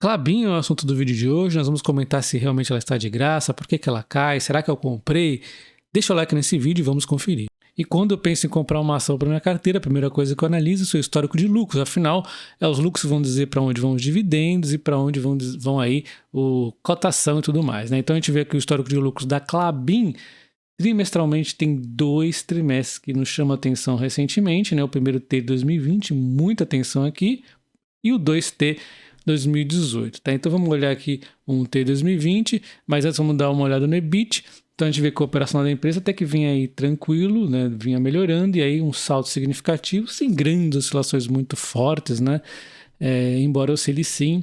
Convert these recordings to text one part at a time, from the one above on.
Klabin é o assunto do vídeo de hoje, nós vamos comentar se realmente ela está de graça, por que ela cai, será que eu comprei? Deixa o like nesse vídeo e vamos conferir. E quando eu penso em comprar uma ação para minha carteira, a primeira coisa que eu analiso é o seu histórico de lucros, afinal, os lucros vão dizer para onde vão os dividendos e para onde vão aí a cotação e tudo mais, né? Então a gente vê aqui o histórico de lucros da Klabin, trimestralmente tem 2 trimestres que nos chamam a atenção recentemente, né? O primeiro T de 2020, muita atenção aqui, e o 2T 2018, tá? Então vamos olhar aqui um T 2020, mas antes vamos dar uma olhada no EBIT. Então a gente vê que a operação da empresa até que vinha aí tranquilo, né? Vinha melhorando e aí um salto significativo, sem grandes oscilações muito fortes, né? Embora oscile sim,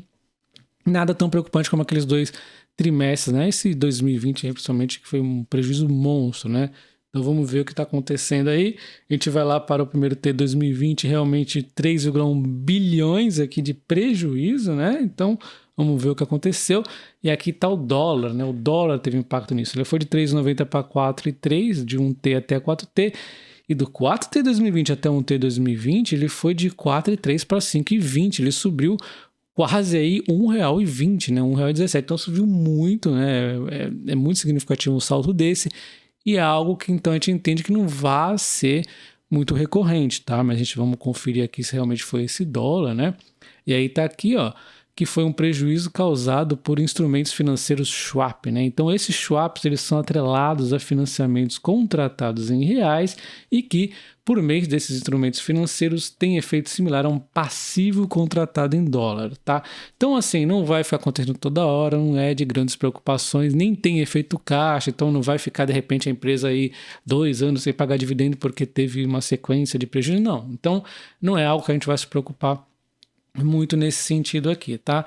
nada tão preocupante como aqueles 2 trimestres, né? Esse 2020, principalmente, que foi um prejuízo monstro, né? Então vamos ver o que está acontecendo aí. A gente vai lá para o primeiro T 2020, realmente 3,1 bilhões aqui de prejuízo, né? Então vamos ver o que aconteceu. E aqui está o dólar, né? O dólar teve impacto nisso. Ele foi de 3,90 para 4,3, de 1T até 4T. E do 4T 2020 até 1T 2020, ele foi de 4,3 para 5,20. Ele subiu quase aí R$1,20, né? R$1,17. Então subiu muito, né? É muito significativo um salto desse. E é algo que então a gente entende que não vai ser muito recorrente, tá? Mas a gente vamos conferir aqui se realmente foi esse dólar, né? E aí tá aqui, ó, que foi um prejuízo causado por instrumentos financeiros swap, né? Então esses swaps, eles são atrelados a financiamentos contratados em reais e que, por meio desses instrumentos financeiros, tem efeito similar a um passivo contratado em dólar, tá? Então assim, não vai ficar acontecendo toda hora, não é de grandes preocupações, nem tem efeito caixa, então não vai ficar de repente a empresa aí 2 anos sem pagar dividendo porque teve uma sequência de prejuízo, não. Então não é algo que a gente vai se preocupar muito nesse sentido aqui, tá?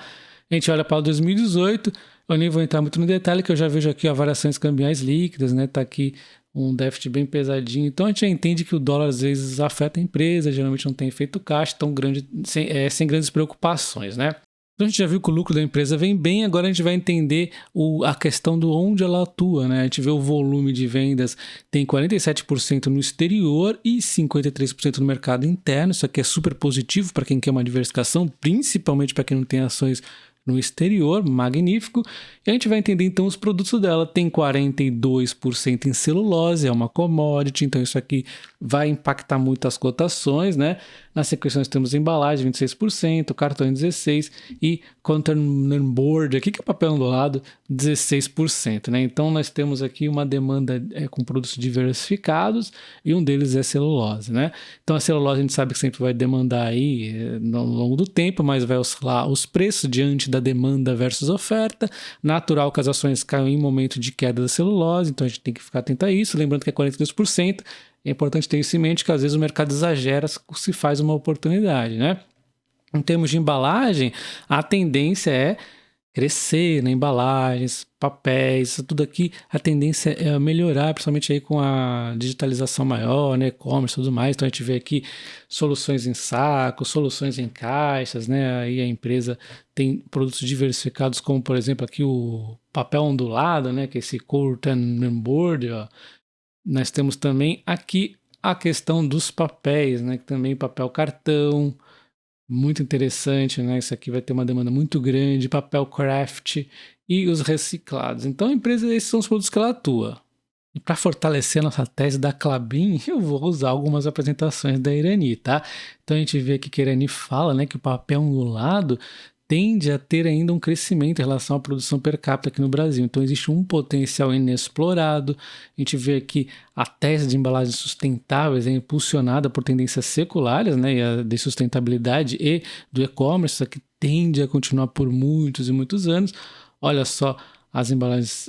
A gente olha para o 2018, eu nem vou entrar muito no detalhe, que eu já vejo aqui variações cambiais líquidas, né? Tá aqui um déficit bem pesadinho. Então a gente já entende que o dólar às vezes afeta a empresa, geralmente não tem efeito caixa tão grande, sem grandes preocupações, né? Então a gente já viu que o lucro da empresa vem bem, agora a gente vai entender a questão de onde ela atua, né? A gente vê o volume de vendas tem 47% no exterior e 53% no mercado interno. Isso aqui é super positivo para quem quer uma diversificação, principalmente para quem não tem ações no exterior, magnífico. E a gente vai entender então os produtos dela. Tem 42% em celulose, é uma commodity, então isso aqui vai impactar muito as cotações, né? Na sequência nós temos embalagem 26%, cartão 16% e containerboard, aqui que é papel ondulado, 16%, né? Então nós temos aqui uma demanda com produtos diversificados e um deles é celulose, né? Então a celulose a gente sabe que sempre vai demandar aí ao longo do tempo, mas vai oscilar os preços diante da demanda versus oferta. Natural que as ações caiam em momento de queda da celulose, então a gente tem que ficar atento a isso, lembrando que é 42%. É importante ter isso em mente que às vezes o mercado exagera se faz uma oportunidade, né? Em termos de embalagem, a tendência é crescer na embalagens, papéis, tudo aqui, a tendência é melhorar, principalmente aí com a digitalização maior, né, e-commerce e tudo mais. Então a gente vê aqui soluções em sacos, soluções em caixas, né? Aí a empresa tem produtos diversificados, como por exemplo aqui o papel ondulado, né, que é esse containerboard, ó. Nós temos também aqui a questão dos papéis, né? Que também papel cartão, muito interessante, né? Isso aqui vai ter uma demanda muito grande, papel craft e os reciclados. Então a empresa, esses são os produtos que ela atua. E para fortalecer a nossa tese da Klabin, eu vou usar algumas apresentações da Irani, tá? Então a gente vê aqui que a Irani fala, né, que o papel ondulado tende a ter ainda um crescimento em relação à produção per capita aqui no Brasil. Então existe um potencial inexplorado. A gente vê aqui a tese de embalagens sustentáveis é impulsionada por tendências seculares, né, e a de sustentabilidade e do e-commerce, que tende a continuar por muitos e muitos anos. Olha só as embalagens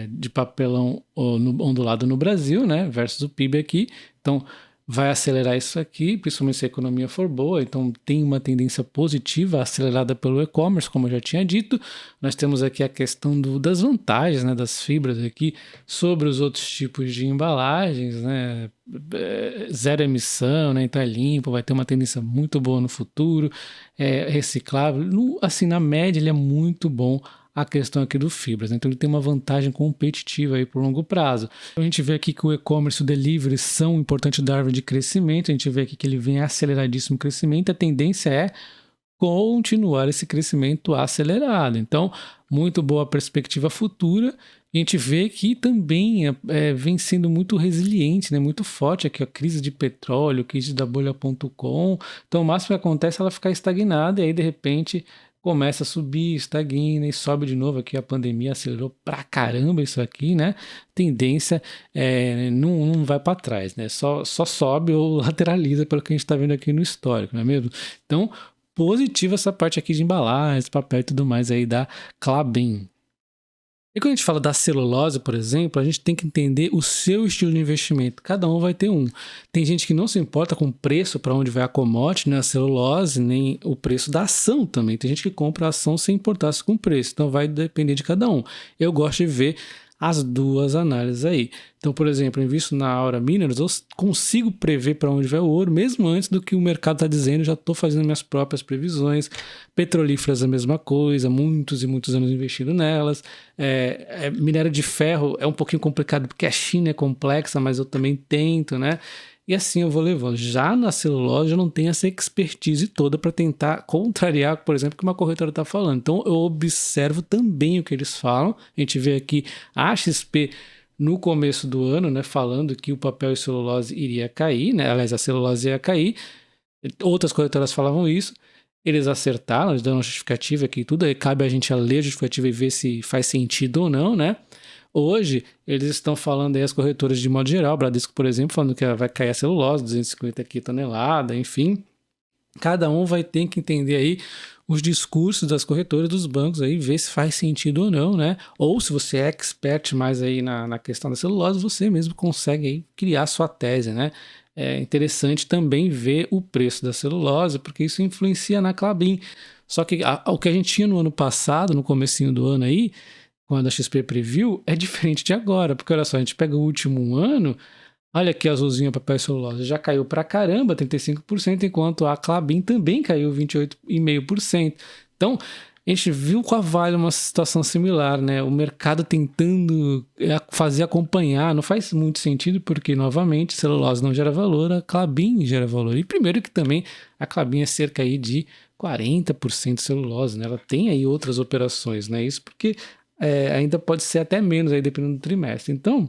de papelão ondulado no Brasil, né, versus o PIB aqui. Então vai acelerar isso aqui, principalmente se a economia for boa, então tem uma tendência positiva acelerada pelo e-commerce, como eu já tinha dito. Nós temos aqui a questão das vantagens, né, das fibras aqui sobre os outros tipos de embalagens, né, zero emissão, né, então é limpo, vai ter uma tendência muito boa no futuro, é reciclável, assim, na média ele é muito bom. A questão aqui do fibras, né? Então ele tem uma vantagem competitiva aí por longo prazo. Então, a gente vê aqui que o e-commerce e o delivery são um importante driver de crescimento, a gente vê aqui que ele vem aceleradíssimo crescimento, a tendência é continuar esse crescimento acelerado. Então, muito boa perspectiva futura. A gente vê que também vem sendo muito resiliente, né? Muito forte aqui a crise de petróleo, crise da bolha.com. Então, o máximo que acontece é ela ficar estagnada e aí, de repente, começa a subir, estagna e sobe de novo. Aqui a pandemia acelerou pra caramba isso aqui, né? Tendência não vai para trás, né? Só sobe ou lateraliza pelo que a gente está vendo aqui no histórico, não é mesmo? Então, positiva essa parte aqui de embalagem, papel e tudo mais aí da Klabin. E quando a gente fala da celulose, por exemplo, a gente tem que entender o seu estilo de investimento. Cada um vai ter um. Tem gente que não se importa com o preço para onde vai a commodity, né, a celulose, nem o preço da ação também. Tem gente que compra a ação sem importar-se com o preço. Então vai depender de cada um. Eu gosto de ver as duas análises aí. Então, por exemplo, eu invisto na Aura Minerals, eu consigo prever para onde vai o ouro, mesmo antes do que o mercado está dizendo, já estou fazendo minhas próprias previsões. Petrolíferas a mesma coisa, muitos e muitos anos investindo nelas. Minério de ferro é um pouquinho complicado, porque a China é complexa, mas eu também tento, né? E assim eu vou levando. Já na celulose, eu não tenho essa expertise toda para tentar contrariar, por exemplo, o que uma corretora está falando. Então, eu observo também o que eles falam. A gente vê aqui a XP no começo do ano, né, falando que o papel e celulose iria cair, né? Aliás, a celulose ia cair. Outras corretoras falavam isso. Eles acertaram, eles deram uma justificativa aqui e tudo. Aí cabe a gente a ler a justificativa e ver se faz sentido ou não, né? Hoje, eles estão falando aí, as corretoras de modo geral, Bradesco, por exemplo, falando que vai cair a celulose, 250 aqui tonelada, enfim. Cada um vai ter que entender aí os discursos das corretoras, dos bancos aí, ver se faz sentido ou não, né? Ou se você é expert mais aí na questão da celulose, você mesmo consegue aí criar sua tese, né? É interessante também ver o preço da celulose, porque isso influencia na Klabin. Só que o que a gente tinha no ano passado, no comecinho do ano aí, quando a XP previu, é diferente de agora, porque olha só, a gente pega o último ano, olha aqui azulzinho, papel e celulose, já caiu pra caramba, 35%, enquanto a Klabin também caiu 28,5%. Então, a gente viu com a Vale uma situação similar, né? O mercado tentando fazer acompanhar, não faz muito sentido, porque, novamente, celulose não gera valor, a Klabin gera valor. E primeiro que também a Klabin é cerca aí de 40% de celulose, né? Ela tem aí outras operações, né? Isso porque ainda pode ser até menos aí dependendo do trimestre. Então,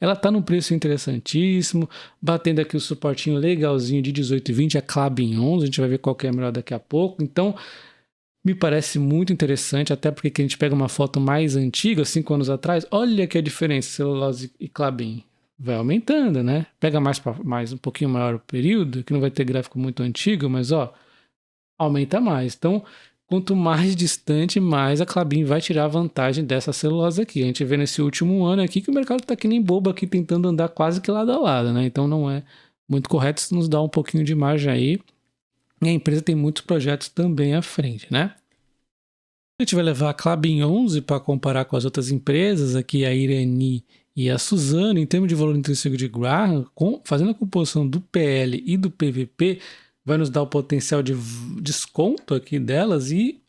ela está num preço interessantíssimo, batendo aqui o suportinho legalzinho de 18,20, a Klabin 11, a gente vai ver qual que é melhor daqui a pouco. Então, me parece muito interessante, até porque a gente pega uma foto mais antiga, 5 anos atrás, olha que a diferença, celulose e Klabin. Vai aumentando, né? Pega mais um pouquinho maior o período, que não vai ter gráfico muito antigo, mas aumenta mais. Então, quanto mais distante, mais a Klabin vai tirar vantagem dessa celulose aqui. A gente vê nesse último ano aqui que o mercado está que nem bobo aqui, tentando andar quase que lado a lado, né? Então não é muito correto, isso nos dá um pouquinho de margem aí. E a empresa tem muitos projetos também à frente, né? A gente vai levar a Klabin 11 para comparar com as outras empresas, aqui a Irani e a Suzano, em termos de valor intrínseco de Graham, fazendo a composição do PL e do PVP, vai nos dar o potencial de desconto aqui delas, e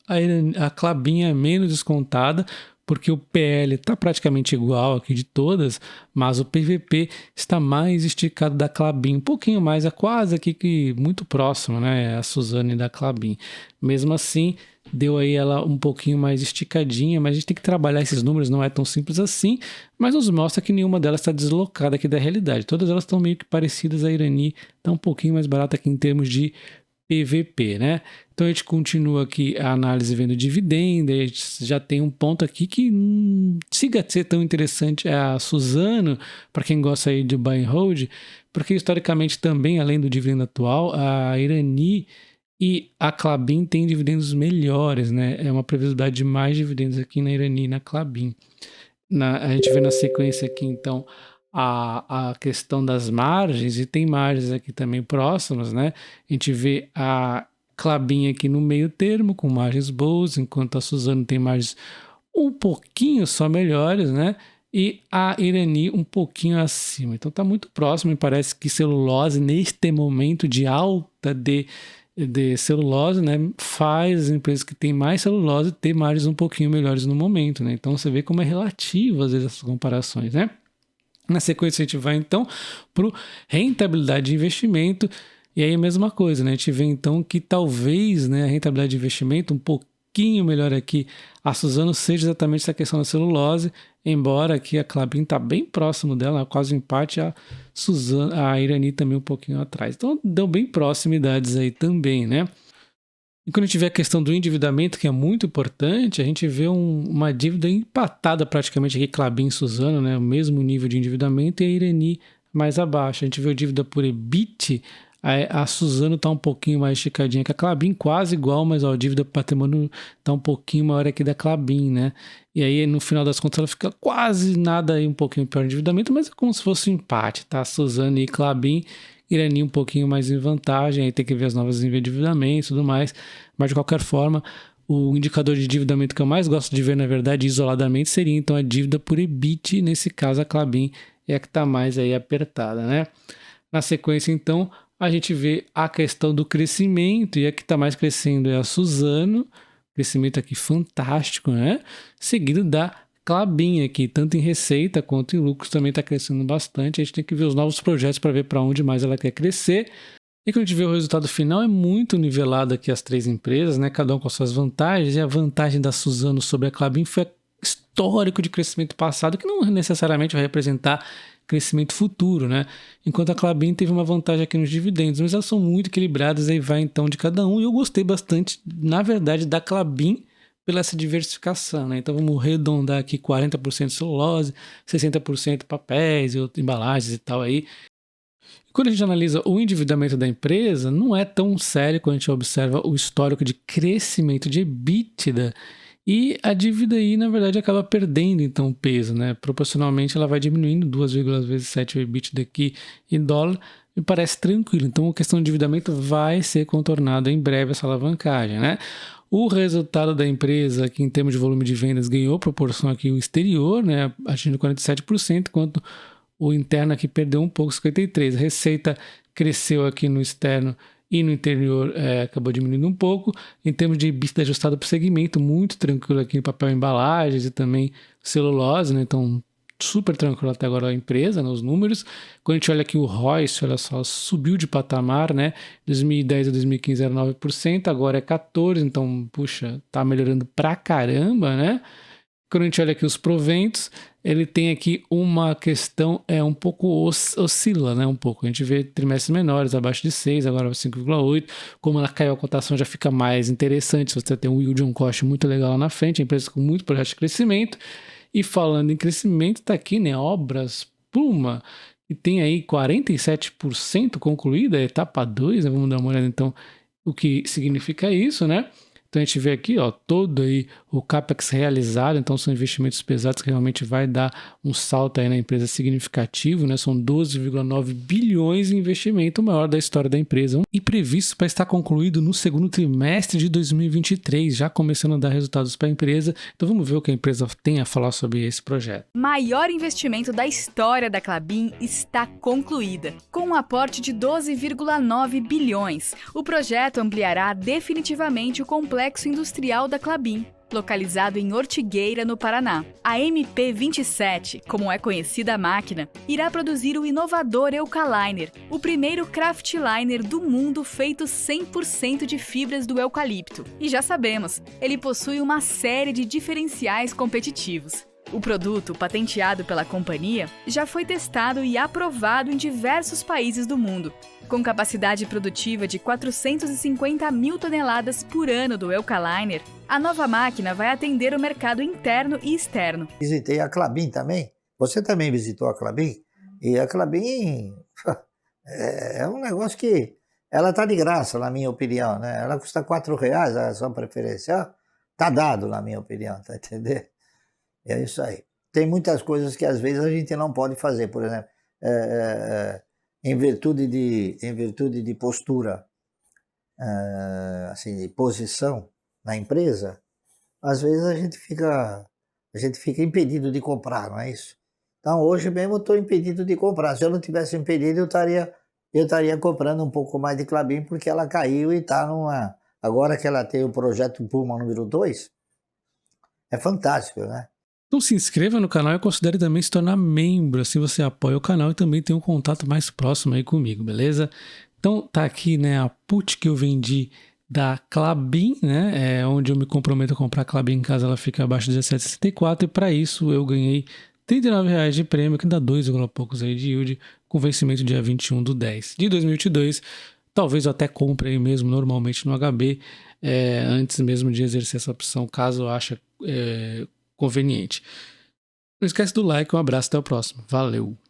a Klabin é menos descontada, porque o PL está praticamente igual aqui de todas, mas o PVP está mais esticado da Klabin, um pouquinho mais, é quase aqui que muito próximo, né, a Suzano da Klabin. Mesmo assim, deu aí ela um pouquinho mais esticadinha, mas a gente tem que trabalhar esses números, não é tão simples assim, mas nos mostra que nenhuma delas está deslocada aqui da realidade. Todas elas estão meio que parecidas, a Irani está um pouquinho mais barata aqui em termos de PVP, né? Então a gente continua aqui a análise vendo dividendo, a gente já tem um ponto aqui que siga a ser tão interessante, é a Suzano, para quem gosta aí de buy and hold, porque historicamente também, além do dividendo atual, a Irani e a Klabin tem dividendos melhores, né? É uma previsibilidade de mais dividendos aqui na Irani e na Klabin. A gente vê na sequência aqui, então, a questão das margens, e tem margens aqui também próximas, né? A gente vê a Klabin aqui no meio termo, com margens boas, enquanto a Suzano tem margens um pouquinho só melhores, né? E a Irani um pouquinho acima. Então tá muito próximo, e parece que celulose, neste momento de alta de celulose, né, faz as empresas que têm mais celulose ter margens um pouquinho melhores no momento, né? Então você vê como é relativo às vezes essas comparações, né? Na sequência a gente vai então para rentabilidade de investimento. E aí a mesma coisa, né? A gente vê então que talvez, né, a rentabilidade de investimento um pouquinho melhor aqui, a Suzano seja exatamente essa questão da celulose, embora aqui a Klabin está bem próximo dela, quase um empate, a Irani também um pouquinho atrás. Então deu bem proximidades aí também, né? E quando a gente vê a questão do endividamento, que é muito importante, a gente vê uma dívida empatada praticamente aqui, Klabin e Suzano, né? O mesmo nível de endividamento, e a Irani mais abaixo. A gente vê a dívida por EBIT, a Suzano está um pouquinho mais esticadinha que a Klabin, quase igual, mas a dívida por patrimônio está um pouquinho maior aqui da Klabin, né? E aí, no final das contas, ela fica quase nada aí, um pouquinho pior de endividamento, mas é como se fosse um empate, tá? Suzano e Klabin, Irani um pouquinho mais em vantagem, aí tem que ver as novas endividamentos e tudo mais, mas de qualquer forma, o indicador de endividamento que eu mais gosto de ver, na verdade, isoladamente, seria então a dívida por EBIT, nesse caso a Klabin é a que está mais aí apertada, né? Na sequência, então, a gente vê a questão do crescimento, e a que está mais crescendo é a Suzano, crescimento aqui fantástico, né? Seguido da Klabin aqui, tanto em receita quanto em lucros, também está crescendo bastante. A gente tem que ver os novos projetos para ver para onde mais ela quer crescer. E quando a gente vê o resultado final, é muito nivelado aqui as três empresas, né? Cada um com suas vantagens, e a vantagem da Suzano sobre a Klabin foi histórico de crescimento passado, que não necessariamente vai representar crescimento futuro, né? Enquanto a Klabin teve uma vantagem aqui nos dividendos, mas elas são muito equilibradas, aí vai então de cada um, e eu gostei bastante, na verdade, da Klabin pela essa diversificação, né? Então vamos arredondar aqui 40% celulose, 60% papéis e embalagens e tal aí. Quando a gente analisa o endividamento da empresa, não é tão sério quando a gente observa o histórico de crescimento de EBITDA, e a dívida aí, na verdade, acaba perdendo então peso, né? Proporcionalmente ela vai diminuindo 2,7 o EBITDA aqui em dólar, e parece tranquilo. Então a questão de endividamento vai ser contornada em breve, essa alavancagem, né? O resultado da empresa aqui em termos de volume de vendas ganhou proporção aqui o exterior, né? Atingindo 47%, enquanto o interno aqui perdeu um pouco, 53%. A receita cresceu aqui no externo e no interior acabou diminuindo um pouco. Em termos de EBITDA ajustado por segmento, muito tranquilo aqui no papel embalagens e também celulose, né? Então, super tranquilo até agora a empresa, né? Os números. Quando a gente olha aqui o ROIC, olha só, subiu de patamar, né? 2010 a 2015 era 9%, agora é 14%, então, puxa, tá melhorando pra caramba, né? Quando a gente olha aqui os proventos, ele tem aqui uma questão, um pouco oscila, né? Um pouco. A gente vê trimestres menores, abaixo de 6, agora 5,8. Como ela caiu a cotação, já fica mais interessante. Se você tem um yield on cost muito legal lá na frente, a empresa com muito projeto de crescimento. E falando em crescimento, está aqui, né? Obras Puma, que tem aí 47% concluída, etapa 2, né? Vamos dar uma olhada então o que significa isso, né? Então a gente vê aqui, ó, todo aí o CAPEX realizado, então são investimentos pesados que realmente vai dar um salto aí na empresa significativo, né? São 12,9 bilhões em investimento, o maior da história da empresa, e previsto para estar concluído no segundo trimestre de 2023, já começando a dar resultados para a empresa. Então vamos ver o que a empresa tem a falar sobre esse projeto. Maior investimento da história da Klabin está concluída. Com um aporte de 12,9 bilhões, o projeto ampliará definitivamente o complexo industrial da Klabin, localizado em Ortigueira, no Paraná. A MP27, como é conhecida a máquina, irá produzir o inovador Eucaliner, o primeiro craftliner do mundo feito 100% de fibras do eucalipto. E já sabemos, ele possui uma série de diferenciais competitivos. O produto, patenteado pela companhia, já foi testado e aprovado em diversos países do mundo. Com capacidade produtiva de 450 mil toneladas por ano do Eucaliner, a nova máquina vai atender o mercado interno e externo. Visitei a Klabin também. Você também visitou a Klabin? E a Klabin é um negócio que ela está de graça, na minha opinião, né? Ela custa R$4, a ação preferencial. Está dado, na minha opinião, tá entendendo? É isso aí. Tem muitas coisas que às vezes a gente não pode fazer, por exemplo, em virtude de postura, assim, de posição na empresa, às vezes a gente fica impedido de comprar, não é isso? Então hoje mesmo eu estou impedido de comprar. Se eu não tivesse impedido, eu estaria comprando um pouco mais de Klabin, porque ela caiu e está numa... Agora que ela tem o projeto Puma número 2, é fantástico, né? Então se inscreva no canal e considere também se tornar membro, assim você apoia o canal e também tem um contato mais próximo aí comigo, beleza? Então tá aqui, né, a put que eu vendi da Klabin, né, onde eu me comprometo a comprar a Klabin caso ela fique abaixo de 17,64, e para isso eu ganhei R$39 de prêmio, que dá 2, poucos aí de yield, com vencimento dia 21/10 de 2022. Talvez eu até compre aí mesmo normalmente no HB, antes mesmo de exercer essa opção, caso eu ache conveniente. Não esquece do like, um abraço, até o próximo. Valeu!